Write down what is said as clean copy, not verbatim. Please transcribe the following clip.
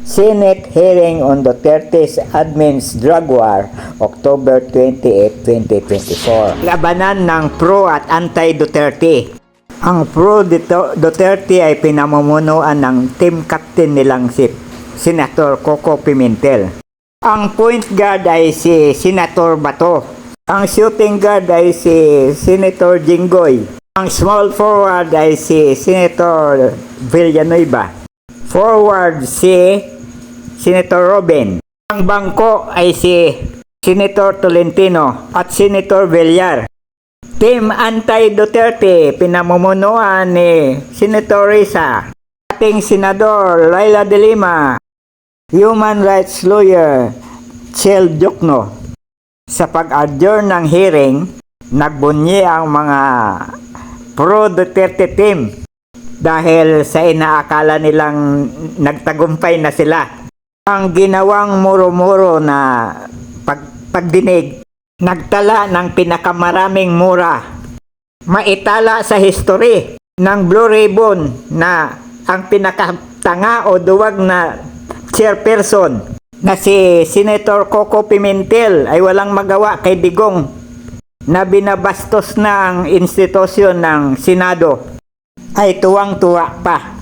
Senate hearing on Duterte's admin's drug war, October 28, 2024. Labanan ng pro at anti-Duterte. Ang pro Duterte ay pinamumunuan ng team captain nilang si Senator Coco Pimentel. Ang point guard ay si Senator Bato. Ang shooting guard ay si Senator Jinggoy. Ang small forward ay si Senator Villanueva. Forward si Senator Robin. Ang bangko ay si Senator Tolentino at Senator Villar. Team anti-Duterte pinamumunuan ni Senator Risa, ating Senador Laila de Lima, human rights lawyer Chel Diokno. Sa pag-adjourn ng hearing, nagbunyi ang mga pro-Duterte team dahil sa inaakala nilang nagtagumpay na sila. Ang ginawang muro-muro na pagdinig, nagtala ng pinakamaraming mura. Maitala sa history ng Blue Ribbon na ang pinakatanga o duwag na chairperson na si Senator Coco Pimentel ay walang magawa kay Digong na binabastos ng institusyon ng Senado ay tuwang-tuwa pa.